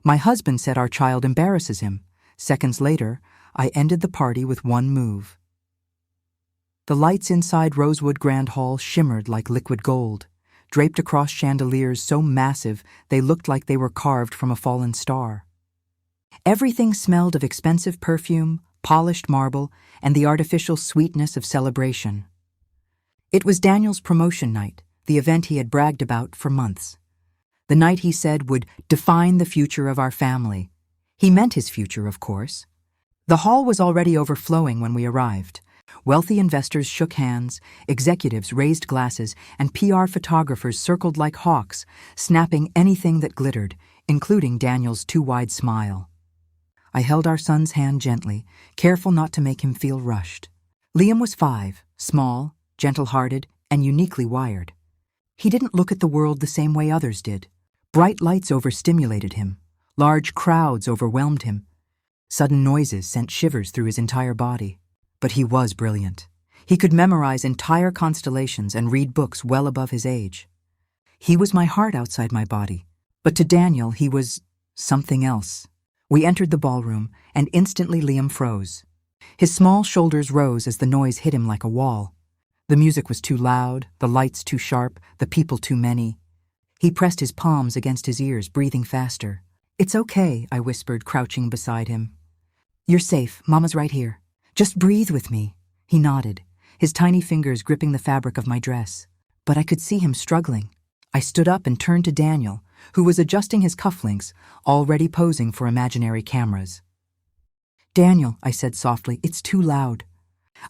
My husband said our child embarrasses him. Seconds later, I ended the party with one move. The lights inside Rosewood Grand Hall shimmered like liquid gold, draped across chandeliers so massive they looked like they were carved from a fallen star. Everything smelled of expensive perfume, polished marble, and the artificial sweetness of celebration. It was Daniel's promotion night, the event he had bragged about for months. The night he said would define the future of our family. He meant his future, of course. The hall was already overflowing when we arrived. Wealthy investors shook hands, executives raised glasses, and PR photographers circled like hawks, snapping anything that glittered, including Daniel's too-wide smile. I held our son's hand gently, careful not to make him feel rushed. Liam was 5, small, gentle-hearted, and uniquely wired. He didn't look at the world the same way others did. Bright lights overstimulated him. Large crowds overwhelmed him. Sudden noises sent shivers through his entire body. But he was brilliant. He could memorize entire constellations and read books well above his age. He was my heart outside my body. But to Daniel, he was something else. We entered the ballroom, and instantly Liam froze. His small shoulders rose as the noise hit him like a wall. The music was too loud, the lights too sharp, the people too many. He pressed his palms against his ears, breathing faster. "It's okay," I whispered, crouching beside him. "You're safe. Mama's right here. Just breathe with me." He nodded, his tiny fingers gripping the fabric of my dress. But I could see him struggling. I stood up and turned to Daniel, who was adjusting his cufflinks, already posing for imaginary cameras. "Daniel," I said softly, "it's too loud.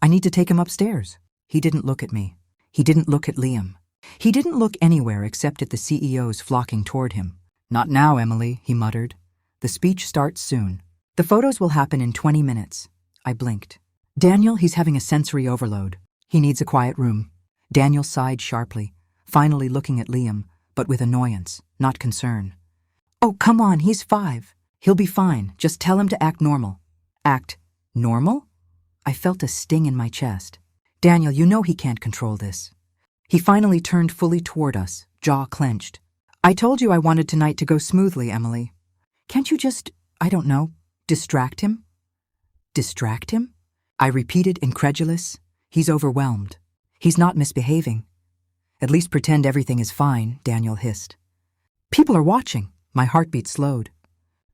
I need to take him upstairs." He didn't look at me. He didn't look at Liam. He didn't look anywhere except at the CEOs flocking toward him. "Not now, Emily," he muttered. "The speech starts soon. The photos will happen in 20 minutes. I blinked. "Daniel, he's having a sensory overload. He needs a quiet room." Daniel sighed sharply, finally looking at Liam, but with annoyance, not concern. "Oh, come on, he's 5. He'll be fine. Just tell him to act normal." "Act normal?" I felt a sting in my chest. "Daniel, you know he can't control this." He finally turned fully toward us, jaw clenched. "I told you I wanted tonight to go smoothly, Emily. Can't you just, I don't know, distract him?" "Distract him?" I repeated, incredulous. "He's overwhelmed. He's not misbehaving." "At least pretend everything is fine," Daniel hissed. "People are watching." My heartbeat slowed.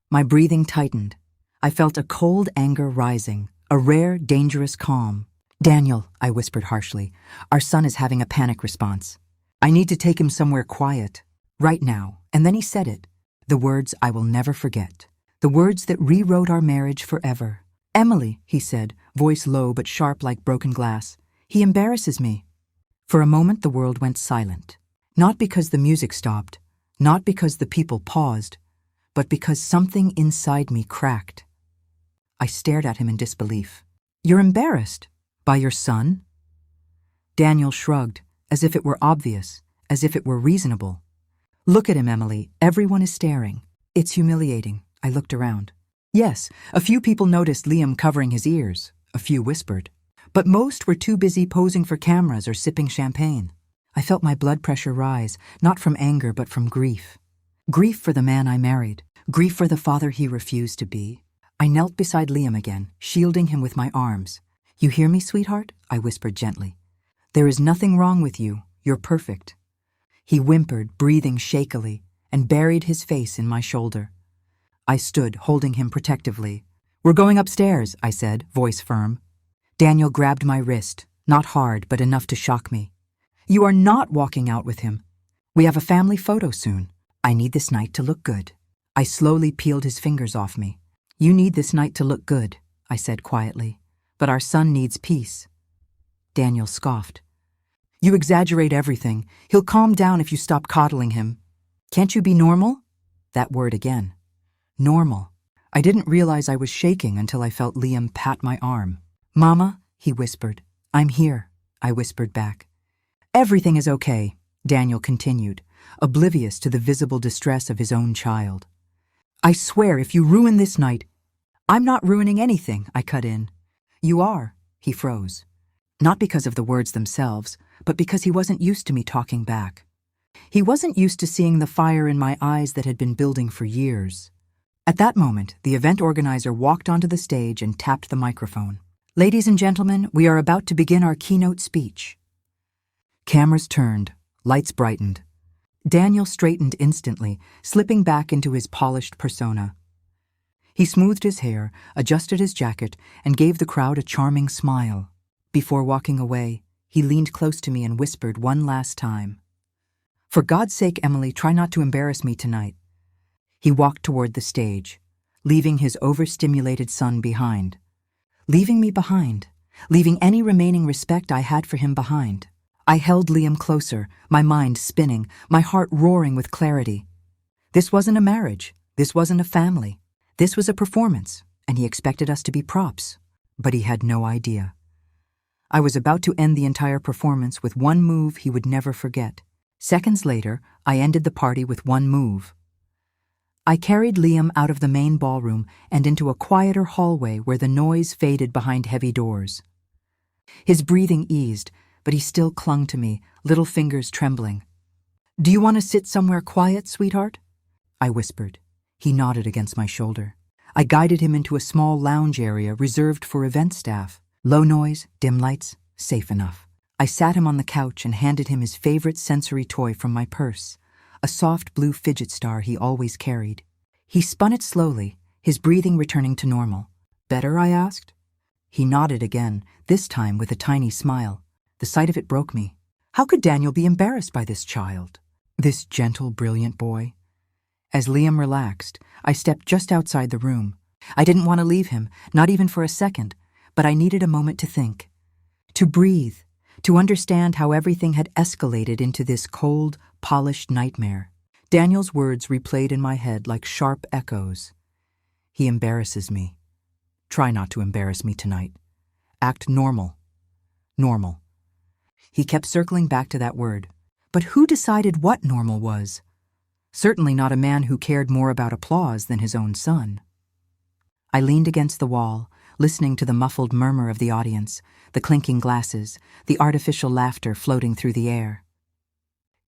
My breathing tightened. I felt a cold anger rising, a rare, dangerous calm. "Daniel," I whispered harshly, "our son is having a panic response. I need to take him somewhere quiet, right now." And then he said it, the words I will never forget, the words that rewrote our marriage forever. "Emily," he said, voice low but sharp like broken glass, "he embarrasses me." For a moment the world went silent, not because the music stopped, not because the people paused, but because something inside me cracked. I stared at him in disbelief. "You're embarrassed? By your son?" Daniel shrugged, as if it were obvious, as if it were reasonable. "Look at him, Emily. Everyone is staring. It's humiliating." I looked around. Yes, a few people noticed Liam covering his ears. A few whispered. But most were too busy posing for cameras or sipping champagne. I felt my blood pressure rise, not from anger but from grief. Grief for the man I married. Grief for the father he refused to be. I knelt beside Liam again, shielding him with my arms. "You hear me, sweetheart?" I whispered gently. "There is nothing wrong with you. You're perfect." He whimpered, breathing shakily, and buried his face in my shoulder. I stood, holding him protectively. "We're going upstairs," I said, voice firm. Daniel grabbed my wrist, not hard, but enough to shock me. "You are not walking out with him. We have a family photo soon. I need this night to look good." I slowly peeled his fingers off me. "You need this night to look good," I said quietly. "But our son needs peace." Daniel scoffed. "You exaggerate everything. He'll calm down if you stop coddling him." "Can't you be normal?" That word again. Normal. I didn't realize I was shaking until I felt Liam pat my arm. "Mama," he whispered. "I'm here," I whispered back. "Everything is okay," Daniel continued, oblivious to the visible distress of his own child. "I swear if you ruin this night—" "I'm not ruining anything," I cut in. "You are," he froze. Not because of the words themselves, but because he wasn't used to me talking back. He wasn't used to seeing the fire in my eyes that had been building for years. At that moment, the event organizer walked onto the stage and tapped the microphone. "Ladies and gentlemen, we are about to begin our keynote speech." Cameras turned, lights brightened. Daniel straightened instantly, slipping back into his polished persona. He smoothed his hair, adjusted his jacket, and gave the crowd a charming smile. Before walking away, he leaned close to me and whispered one last time, "For God's sake, Emily, try not to embarrass me tonight." He walked toward the stage, leaving his overstimulated son behind. Leaving me behind, leaving any remaining respect I had for him behind. I held Liam closer, my mind spinning, my heart roaring with clarity. This wasn't a marriage. This wasn't a family. This was a performance, and he expected us to be props. But he had no idea. I was about to end the entire performance with one move he would never forget. Seconds later, I ended the party with one move. I carried Liam out of the main ballroom and into a quieter hallway where the noise faded behind heavy doors. His breathing eased, but he still clung to me, little fingers trembling. "Do you want to sit somewhere quiet, sweetheart?" I whispered. He nodded against my shoulder. I guided him into a small lounge area reserved for event staff. Low noise, dim lights, safe enough. I sat him on the couch and handed him his favorite sensory toy from my purse, a soft blue fidget star he always carried. He spun it slowly, his breathing returning to normal. "Better?" I asked. He nodded again, this time with a tiny smile. The sight of it broke me. How could Daniel be embarrassed by this child? This gentle, brilliant boy? As Liam relaxed, I stepped just outside the room. I didn't want to leave him, not even for a second, but I needed a moment to think. To breathe, to understand how everything had escalated into this cold, polished nightmare. Daniel's words replayed in my head like sharp echoes. He embarrasses me. Try not to embarrass me tonight. Act normal. Normal. He kept circling back to that word. But who decided what normal was? Certainly not a man who cared more about applause than his own son. I leaned against the wall, listening to the muffled murmur of the audience, the clinking glasses, the artificial laughter floating through the air.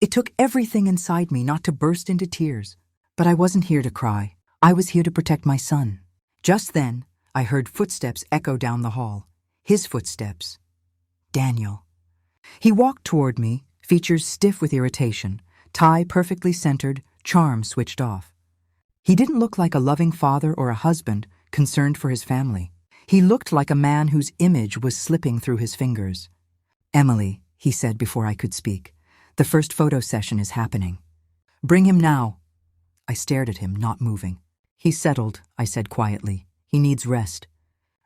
It took everything inside me not to burst into tears, but I wasn't here to cry. I was here to protect my son. Just then, I heard footsteps echo down the hall. His footsteps. Daniel. He walked toward me, features stiff with irritation, tie perfectly centered, charm switched off. He didn't look like a loving father or a husband concerned for his family. He looked like a man whose image was slipping through his fingers. "Emily," he said before I could speak, "the first photo session is happening. Bring him now." I stared at him, not moving. "He's settled," I said quietly. "He needs rest."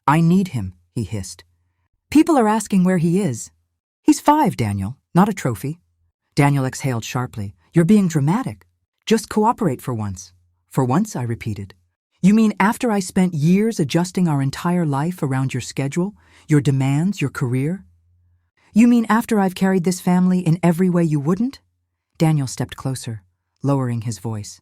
"I need him," he hissed. "People are asking where he is." "He's 5, Daniel, not a trophy." Daniel exhaled sharply. "You're being dramatic. Just cooperate for once." "For once?" I repeated. "You mean after I spent years adjusting our entire life around your schedule, your demands, your career? You mean after I've carried this family in every way you wouldn't?" Daniel stepped closer, lowering his voice.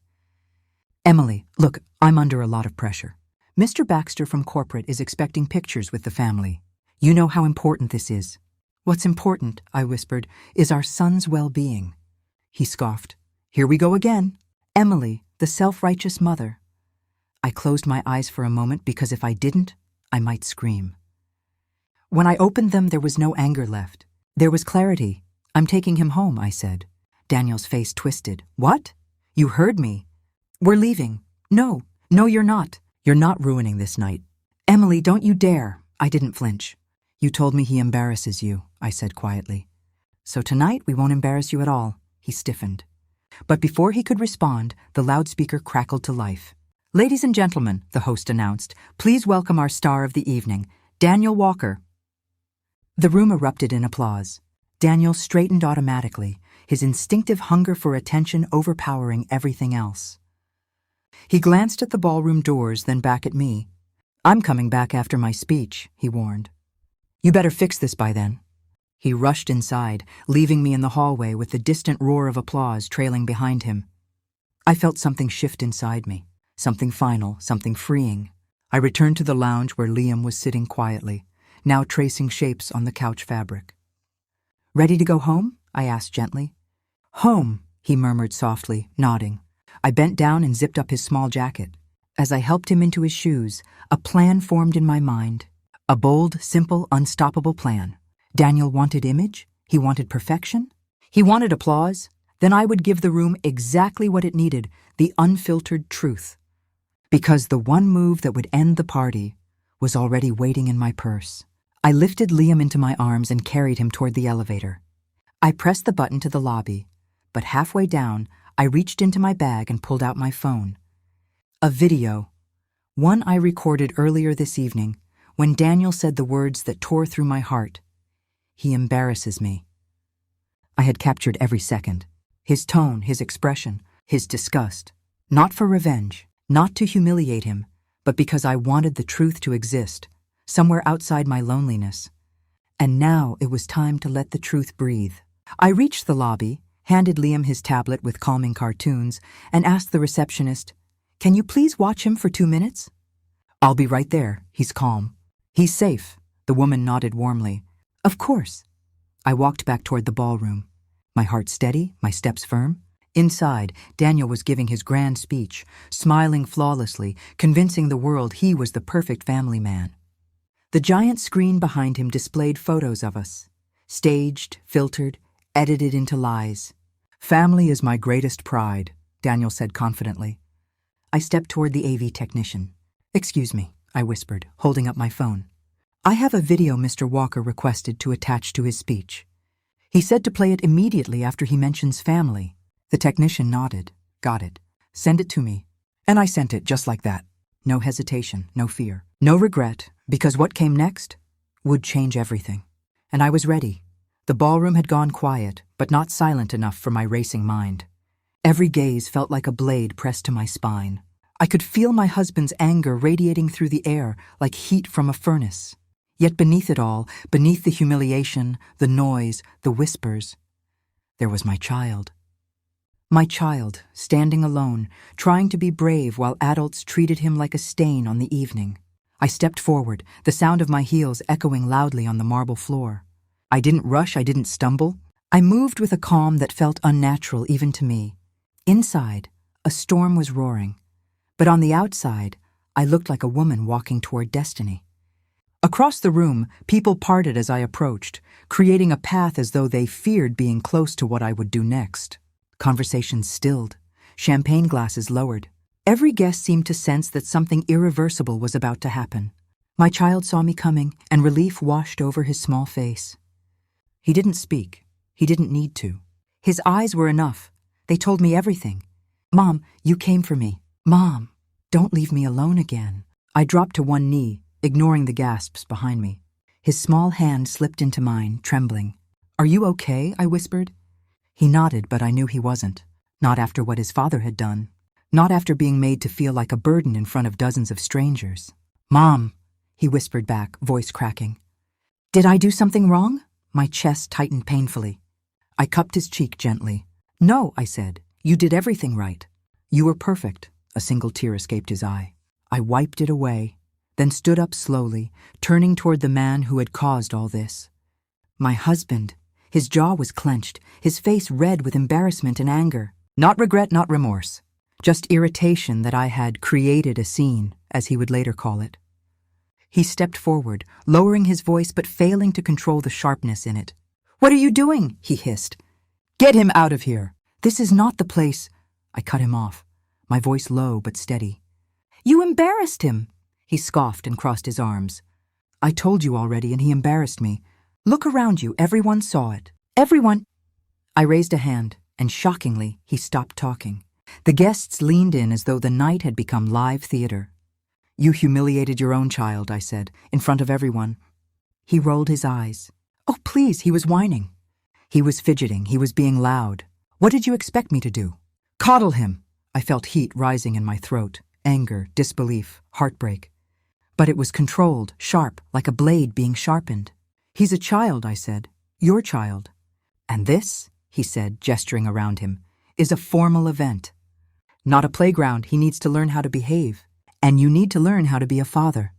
"Emily, look, I'm under a lot of pressure. Mr. Baxter from corporate is expecting pictures with the family. You know how important this is." "What's important," I whispered, "is our son's well-being." He scoffed. "Here we go again. Emily, the self-righteous mother." I closed my eyes for a moment because if I didn't, I might scream. When I opened them, there was no anger left. There was clarity. "I'm taking him home," I said. Daniel's face twisted. "What? You heard me. We're leaving." "No, you're not. You're not ruining this night." "Emily, don't you dare." I didn't flinch. "You told me he embarrasses you," I said quietly. "So tonight we won't embarrass you at all." He stiffened. But before he could respond, the loudspeaker crackled to life. "Ladies and gentlemen," the host announced, "please welcome our star of the evening, Daniel Walker." The room erupted in applause. Daniel straightened automatically, his instinctive hunger for attention overpowering everything else. He glanced at the ballroom doors, then back at me. "I'm coming back after my speech," he warned. "You better fix this by then." He rushed inside, leaving me in the hallway with the distant roar of applause trailing behind him. I felt something shift inside me, something final, something freeing. I returned to the lounge where Liam was sitting quietly, now tracing shapes on the couch fabric. "Ready to go home?" I asked gently. "Home," he murmured softly, nodding. I bent down and zipped up his small jacket. As I helped him into his shoes, a plan formed in my mind. A bold, simple, unstoppable plan. Daniel wanted image. He wanted perfection. He wanted applause. Then I would give the room exactly what it needed, the unfiltered truth. Because the one move that would end the party was already waiting in my purse. I lifted Liam into my arms and carried him toward the elevator. I pressed the button to the lobby, but halfway down, I reached into my bag and pulled out my phone. A video, one I recorded earlier this evening, when Daniel said the words that tore through my heart. He embarrasses me. I had captured every second. His tone, his expression, his disgust. Not for revenge, not to humiliate him, but because I wanted the truth to exist, somewhere outside my loneliness. And now it was time to let the truth breathe. I reached the lobby, handed Liam his tablet with calming cartoons, and asked the receptionist, "Can you please watch him for 2 minutes?" "I'll be right there. He's calm. He's safe." The woman nodded warmly. "Of course." I walked back toward the ballroom, my heart steady, my steps firm. Inside, Daniel was giving his grand speech, smiling flawlessly, convincing the world he was the perfect family man. The giant screen behind him displayed photos of us, staged, filtered, edited into lies. "Family is my greatest pride," Daniel said confidently. I stepped toward the AV technician. "Excuse me," I whispered, holding up my phone. "I have a video Mr. Walker requested to attach to his speech. He said to play it immediately after he mentions family." The technician nodded. "Got it. Send it to me." And I sent it just like that. No hesitation, no fear, no regret, because what came next would change everything. And I was ready. The ballroom had gone quiet, but not silent enough for my racing mind. Every gaze felt like a blade pressed to my spine. I could feel my husband's anger radiating through the air like heat from a furnace. Yet beneath it all, beneath the humiliation, the noise, the whispers, there was my child. My child, standing alone, trying to be brave while adults treated him like a stain on the evening. I stepped forward, the sound of my heels echoing loudly on the marble floor. I didn't rush, I didn't stumble. I moved with a calm that felt unnatural even to me. Inside, a storm was roaring, but on the outside, I looked like a woman walking toward destiny. Across the room, people parted as I approached, creating a path as though they feared being close to what I would do next. Conversations stilled, champagne glasses lowered. Every guest seemed to sense that something irreversible was about to happen. My child saw me coming, and relief washed over his small face. He didn't speak. He didn't need to. His eyes were enough. They told me everything. "Mom, you came for me. Mom, don't leave me alone again." I dropped to one knee, ignoring the gasps behind me. His small hand slipped into mine, trembling. "Are you okay?" I whispered. He nodded, but I knew he wasn't. Not after what his father had done. Not after being made to feel like a burden in front of dozens of strangers. "Mom," he whispered back, voice cracking. "Did I do something wrong?" My chest tightened painfully. I cupped his cheek gently. "No," I said. "You did everything right. You were perfect." A single tear escaped his eye. I wiped it away, then stood up slowly, turning toward the man who had caused all this. My husband. His jaw was clenched, his face red with embarrassment and anger. Not regret, not remorse. Just irritation that I had created a scene, as he would later call it. He stepped forward, lowering his voice but failing to control the sharpness in it. "What are you doing?" he hissed. "Get him out of here. This is not the place." I cut him off, my voice low but steady. "You embarrassed him." He scoffed and crossed his arms. "I told you already, and he embarrassed me. Look around you, everyone saw it. Everyone." I raised a hand, and shockingly, he stopped talking. The guests leaned in as though the night had become live theater. "You humiliated your own child," I said, in front of everyone. He rolled his eyes. "Oh, please," he was whining. He was fidgeting, he was being loud. "What did you expect me to do?" "Coddle him." I felt heat rising in my throat, anger, disbelief, heartbreak. But it was controlled, sharp, like a blade being sharpened. "He's a child," I said. "Your child. And this," he said, gesturing around him, "is a formal event. Not a playground. He needs to learn how to behave. And you need to learn how to be a father."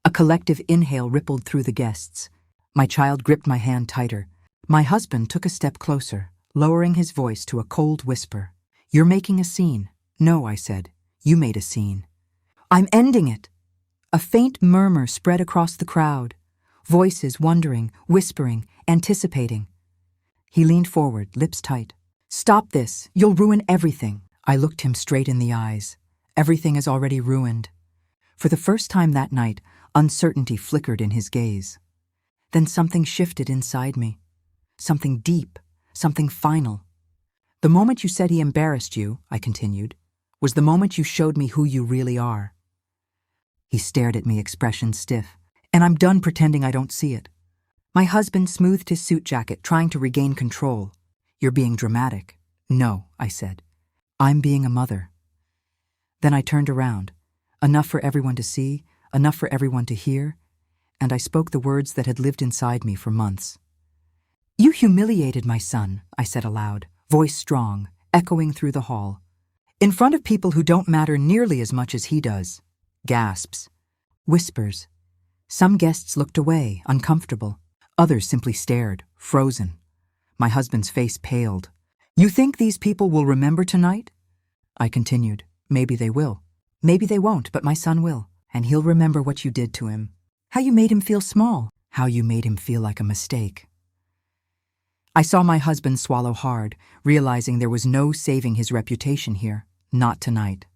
A collective inhale rippled through the guests. My child gripped my hand tighter. My husband took a step closer, lowering his voice to a cold whisper. "You're making a scene." "No," I said. "You made a scene." I'm ending it. A faint murmur spread across the crowd. Voices wondering, whispering, anticipating. He leaned forward, lips tight. Stop this. You'll ruin everything. I looked him straight in the eyes. Everything is already ruined. For the first time that night, uncertainty flickered in his gaze. Then something shifted inside me. Something deep, something final. The moment you said he embarrassed you, I continued, was the moment you showed me who you really are. He stared at me, expression stiff. And I'm done pretending I don't see it. My husband smoothed his suit jacket, trying to regain control. You're being dramatic. No, I said. I'm being a mother. Then I turned around. Enough for everyone to see, enough for everyone to hear, and I spoke the words that had lived inside me for months. You humiliated my son, I said aloud, voice strong, echoing through the hall. In front of people who don't matter nearly as much as he does. Gasps. Whispers. Some guests looked away, uncomfortable. Others simply stared, frozen. My husband's face paled. You think these people will remember tonight? I continued. Maybe they will. Maybe they won't, but my son will. And he'll remember what you did to him. How you made him feel small. How you made him feel like a mistake. I saw my husband swallow hard, realizing there was no saving his reputation here. Not tonight.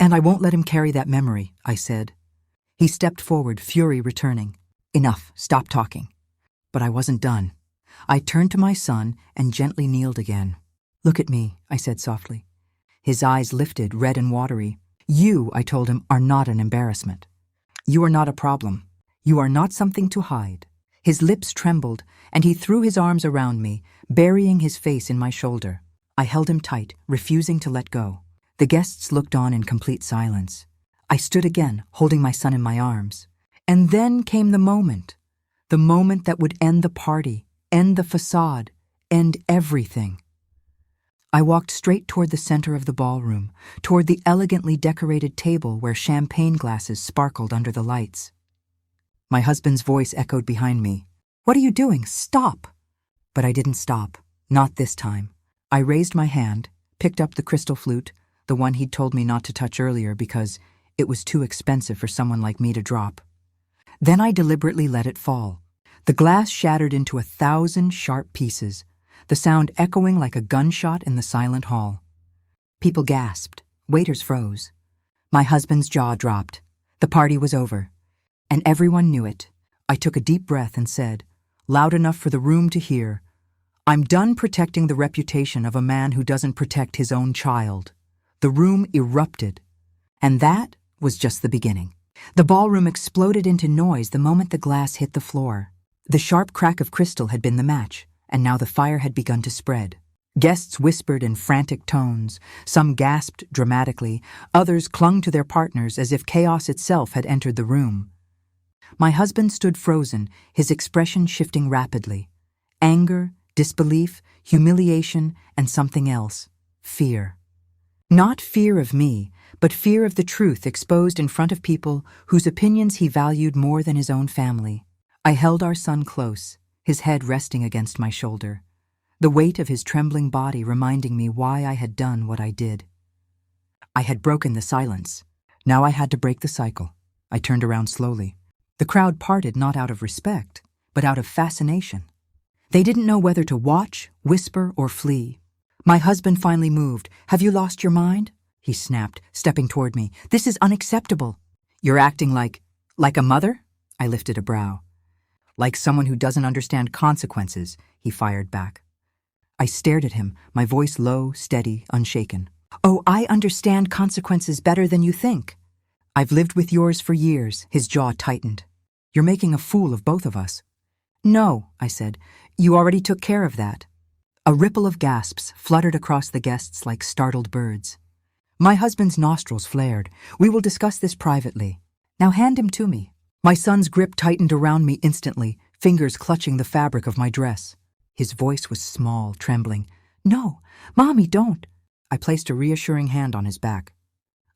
And I won't let him carry that memory, I said. He stepped forward, fury returning. Enough, stop talking. But I wasn't done. I turned to my son and gently kneeled again. Look at me, I said softly. His eyes lifted, red and watery. You, I told him, are not an embarrassment. You are not a problem. You are not something to hide. His lips trembled, and he threw his arms around me, burying his face in my shoulder. I held him tight, refusing to let go. The guests looked on in complete silence. I stood again, holding my son in my arms. And then came the moment that would end the party, end the facade, end everything. I walked straight toward the center of the ballroom, toward the elegantly decorated table where champagne glasses sparkled under the lights. My husband's voice echoed behind me. What are you doing? Stop! But I didn't stop. Not this time. I raised my hand, picked up the crystal flute, the one he'd told me not to touch earlier because it was too expensive for someone like me to drop. Then I deliberately let it fall. The glass shattered into 1,000 sharp pieces, the sound echoing like a gunshot in the silent hall. People gasped. Waiters froze. My husband's jaw dropped. The party was over. And everyone knew it. I took a deep breath and said, loud enough for the room to hear, I'm done protecting the reputation of a man who doesn't protect his own child. The room erupted. And that was just the beginning. The ballroom exploded into noise the moment the glass hit the floor. The sharp crack of crystal had been the match, and now the fire had begun to spread. Guests whispered in frantic tones. Some gasped dramatically. Others clung to their partners as if chaos itself had entered the room. My husband stood frozen, his expression shifting rapidly. Anger, disbelief, humiliation, and something else. Fear. Not fear of me, but fear of the truth exposed in front of people whose opinions he valued more than his own family. I held our son close, his head resting against my shoulder, the weight of his trembling body reminding me why I had done what I did. I had broken the silence. Now I had to break the cycle. I turned around slowly. The crowd parted not out of respect, but out of fascination. They didn't know whether to watch, whisper, or flee. My husband finally moved. Have you lost your mind? He snapped, stepping toward me. This is unacceptable. You're acting like a mother? I lifted a brow. Like someone who doesn't understand consequences, he fired back. I stared at him, my voice low, steady, unshaken. Oh, I understand consequences better than you think. I've lived with yours for years. His jaw tightened. You're making a fool of both of us. No, I said. You already took care of that. A ripple of gasps fluttered across the guests like startled birds. My husband's nostrils flared. We will discuss this privately. Now hand him to me. My son's grip tightened around me instantly, fingers clutching the fabric of my dress. His voice was small, trembling. No, Mommy, don't. I placed a reassuring hand on his back.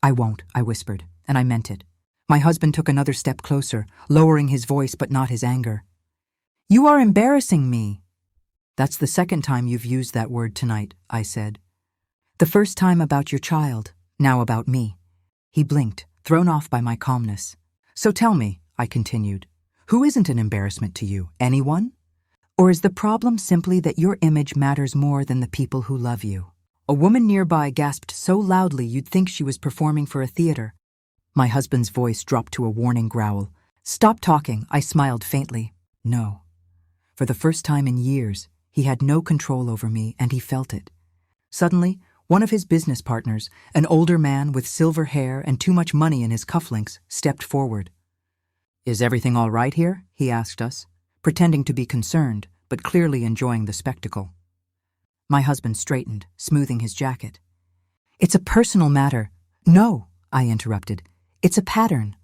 I won't, I whispered, and I meant it. My husband took another step closer, lowering his voice but not his anger. You are embarrassing me. That's the second time you've used that word tonight, I said. The first time about your child, now about me. He blinked, thrown off by my calmness. So tell me, I continued, who isn't an embarrassment to you? Anyone? Or is the problem simply that your image matters more than the people who love you? A woman nearby gasped so loudly you'd think she was performing for a theater. My husband's voice dropped to a warning growl. Stop talking, I smiled faintly. No. For the first time in years, he had no control over me, and he felt it. Suddenly, one of his business partners, an older man with silver hair and too much money in his cufflinks, stepped forward. Is everything all right here? He asked us, pretending to be concerned, but clearly enjoying the spectacle. My husband straightened, smoothing his jacket. It's a personal matter. No, I interrupted. It's a pattern.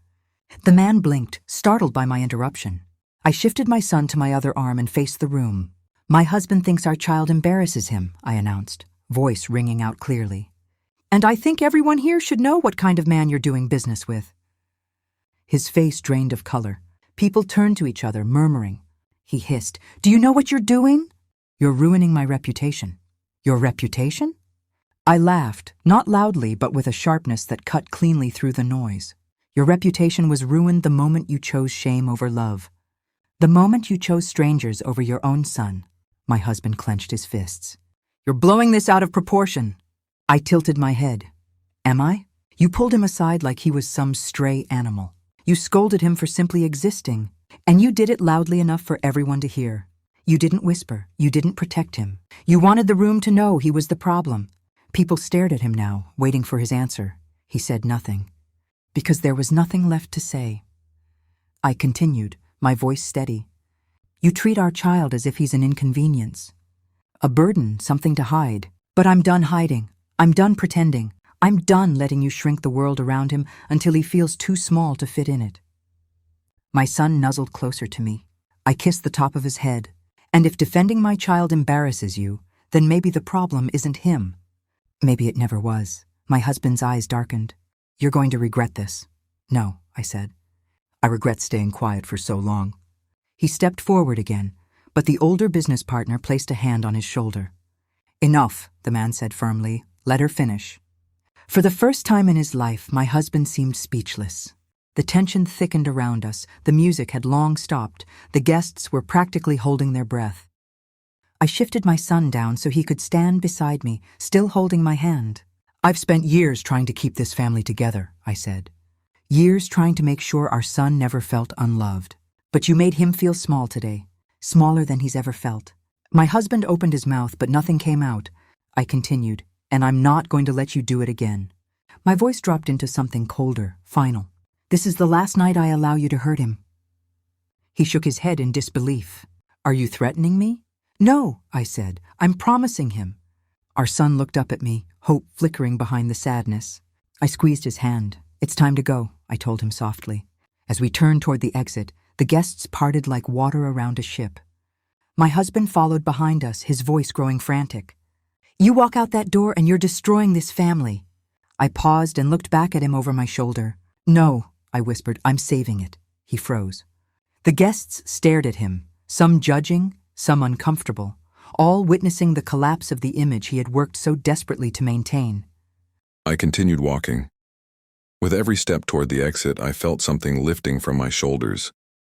The man blinked, startled by my interruption. I shifted my son to my other arm and faced the room. My husband thinks our child embarrasses him, I announced, voice ringing out clearly. And I think everyone here should know what kind of man you're doing business with. His face drained of color. People turned to each other, murmuring. He hissed, Do you know what you're doing? You're ruining my reputation. Your reputation? I laughed, not loudly but with a sharpness that cut cleanly through the noise. Your reputation was ruined the moment you chose shame over love. The moment you chose strangers over your own son. My husband clenched his fists. You're blowing this out of proportion. I tilted my head. Am I? You pulled him aside like he was some stray animal. You scolded him for simply existing, and you did it loudly enough for everyone to hear. You didn't whisper. You didn't protect him. You wanted the room to know he was the problem. People stared at him now, waiting for his answer. He said nothing, because there was nothing left to say. I continued, my voice steady. You treat our child as if he's an inconvenience. A burden, something to hide. But I'm done hiding. I'm done pretending. I'm done letting you shrink the world around him until he feels too small to fit in it. My son nuzzled closer to me. I kissed the top of his head. And if defending my child embarrasses you, then maybe the problem isn't him. Maybe it never was. My husband's eyes darkened. You're going to regret this. No, I said. I regret staying quiet for so long. He stepped forward again, but the older business partner placed a hand on his shoulder. Enough, the man said firmly. Let her finish. For the first time in his life, my husband seemed speechless. The tension thickened around us. The music had long stopped. The guests were practically holding their breath. I shifted my son down so he could stand beside me, still holding my hand. I've spent years trying to keep this family together, I said. Years trying to make sure our son never felt unloved. But you made him feel small today, smaller than he's ever felt. My husband opened his mouth, but nothing came out. I continued, and I'm not going to let you do it again. My voice dropped into something colder, final. This is the last night I allow you to hurt him. He shook his head in disbelief. Are you threatening me? No, I said. I'm promising him. Our son looked up at me, hope flickering behind the sadness. I squeezed his hand. It's time to go, I told him softly. As we turned toward the exit, the guests parted like water around a ship. My husband followed behind us, his voice growing frantic. You walk out that door and you're destroying this family. I paused and looked back at him over my shoulder. No, I whispered, I'm saving it. He froze. The guests stared at him, some judging, some uncomfortable, all witnessing the collapse of the image he had worked so desperately to maintain. I continued walking. With every step toward the exit, I felt something lifting from my shoulders.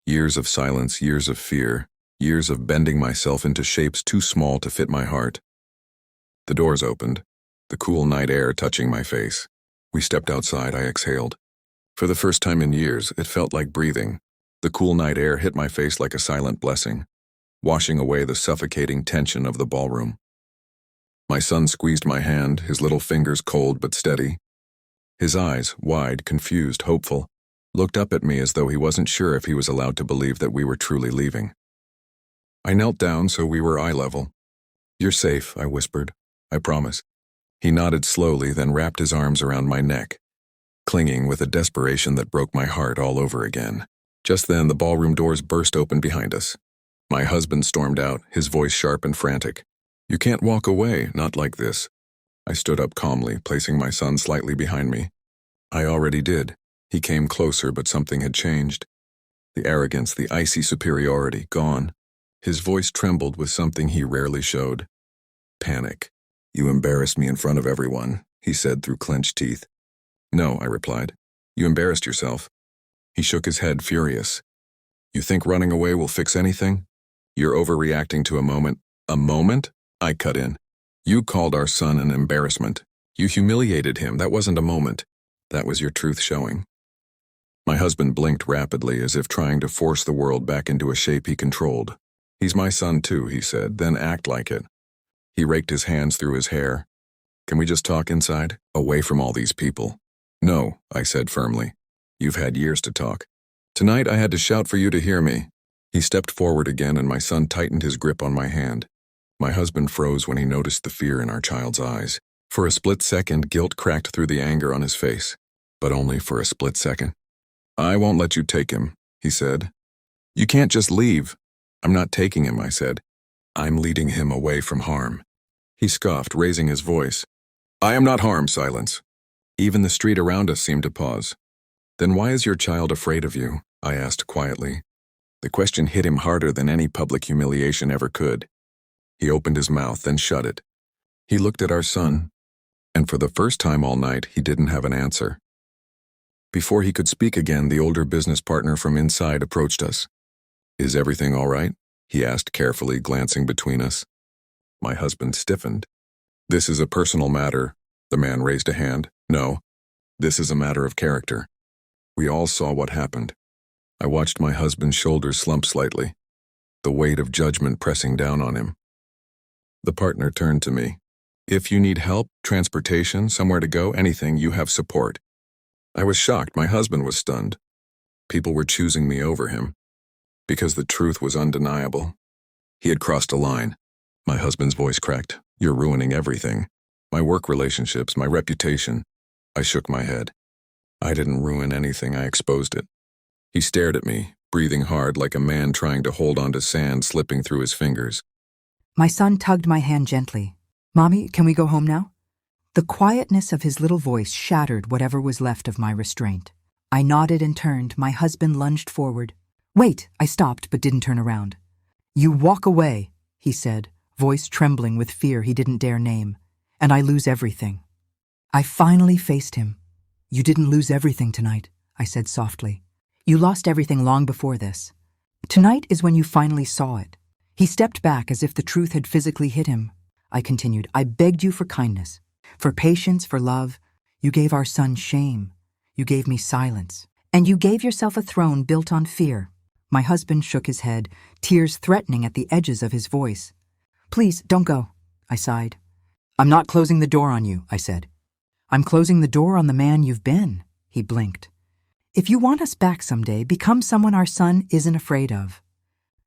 Years of silence, years of fear, years of bending myself into shapes too small to fit my heart. The doors opened, the cool night air touching my face. We stepped outside. I exhaled. For the first time in years, it felt like breathing. The cool night air hit my face like a silent blessing, washing away the suffocating tension of the ballroom. My son squeezed my hand, his little fingers cold but steady. His eyes, wide, confused, hopeful, looked up at me as though he wasn't sure if he was allowed to believe that we were truly leaving. I knelt down so we were eye level. You're safe, I whispered. I promise. He nodded slowly, then wrapped his arms around my neck, clinging with a desperation that broke my heart all over again. Just then, the ballroom doors burst open behind us. My husband stormed out, his voice sharp and frantic. You can't walk away, not like this. I stood up calmly, placing my son slightly behind me. I already did. He came closer, but something had changed. The arrogance, the icy superiority, gone. His voice trembled with something he rarely showed. Panic. You embarrassed me in front of everyone, he said through clenched teeth. No, I replied. You embarrassed yourself." He shook his head, furious. "You think running away will fix anything? You're overreacting to a moment." "A moment?" I cut in. "You called our son an embarrassment. You humiliated him. That wasn't a moment. That was your truth showing." My husband blinked rapidly, as if trying to force the world back into a shape he controlled. "He's my son too," he said, "then act like it." He raked his hands through his hair. "Can we just talk inside, away from all these people?" "No," I said firmly. "You've had years to talk. Tonight I had to shout for you to hear me." He stepped forward again, and my son tightened his grip on my hand. My husband froze when he noticed the fear in our child's eyes. For a split second, guilt cracked through the anger on his face, but only for a split second. "I won't let you take him," he said. "You can't just leave." "I'm not taking him," I said. "I'm leading him away from harm." He scoffed, raising his voice. "I am not harm." Silence. Even the street around us seemed to pause. "Then why is your child afraid of you?" I asked quietly. The question hit him harder than any public humiliation ever could. He opened his mouth, then shut it. He looked at our son, and for the first time all night, he didn't have an answer. Before he could speak again, the older business partner from inside approached us. "Is everything all right?" he asked carefully, glancing between us. My husband stiffened. "This is a personal matter." The man raised a hand. "No, this is a matter of character." We all saw what happened. I watched my husband's shoulders slump slightly, the weight of judgment pressing down on him. The partner turned to me. "If you need help, transportation, somewhere to go, anything, you have support." I was shocked. My husband was stunned. People were choosing me over him, because the truth was undeniable. He had crossed a line. My husband's voice cracked. "You're ruining everything. My work relationships, my reputation." I shook my head. "I didn't ruin anything, I exposed it." He stared at me, breathing hard like a man trying to hold onto sand slipping through his fingers. My son tugged my hand gently. "Mommy, can we go home now?" The quietness of his little voice shattered whatever was left of my restraint. I nodded and turned. My husband lunged forward. "Wait!" I stopped but didn't turn around. "You walk away," he said, voice trembling with fear he didn't dare name, "and I lose everything." I finally faced him. "You didn't lose everything tonight," I said softly. "You lost everything long before this. Tonight is when you finally saw it." He stepped back as if the truth had physically hit him. I continued, "I begged you for kindness, for patience, for love. You gave our son shame. You gave me silence. And you gave yourself a throne built on fear." My husband shook his head, tears threatening at the edges of his voice. "Please, don't go," I sighed. "I'm not closing the door on you," I said. "I'm closing the door on the man you've been," he blinked. "If you want us back someday, become someone our son isn't afraid of.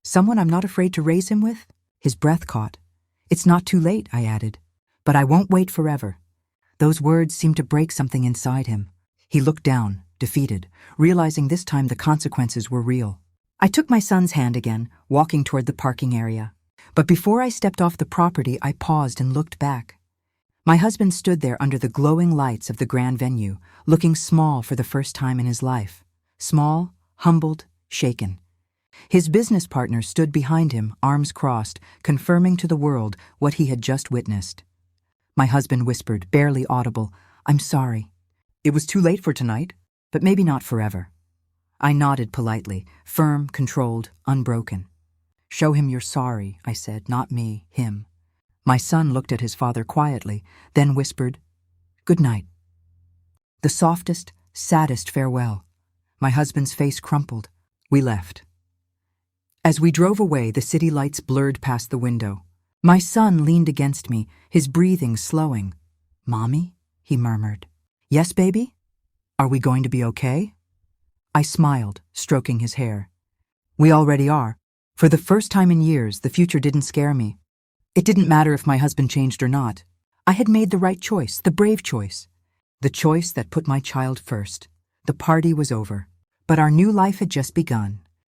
Someone I'm not afraid to raise him with." His breath caught. "It's not too late," I added. "But I won't wait forever." Those words seemed to break something inside him. He looked down, defeated, realizing this time the consequences were real. I took my son's hand again, walking toward the parking area. But before I stepped off the property, I paused and looked back. My husband stood there under the glowing lights of the grand venue, looking small for the first time in his life. Small, humbled, shaken. His business partner stood behind him, arms crossed, confirming to the world what he had just witnessed. My husband whispered, barely audible, "I'm sorry. It was too late for tonight, but maybe not forever." I nodded politely, firm, controlled, unbroken. "Show him you're sorry," I said, "not me, him." My son looked at his father quietly, then whispered, "Good night." The softest, saddest farewell. My husband's face crumpled. We left. As we drove away, the city lights blurred past the window. My son leaned against me, his breathing slowing. "Mommy?" he murmured. "Yes, baby? Are we going to be okay?" I smiled, stroking his hair. "We already are." For the first time in years, the future didn't scare me. It didn't matter if my husband changed or not. I had made the right choice, the brave choice. The choice that put my child first. The party was over, but our new life had just begun.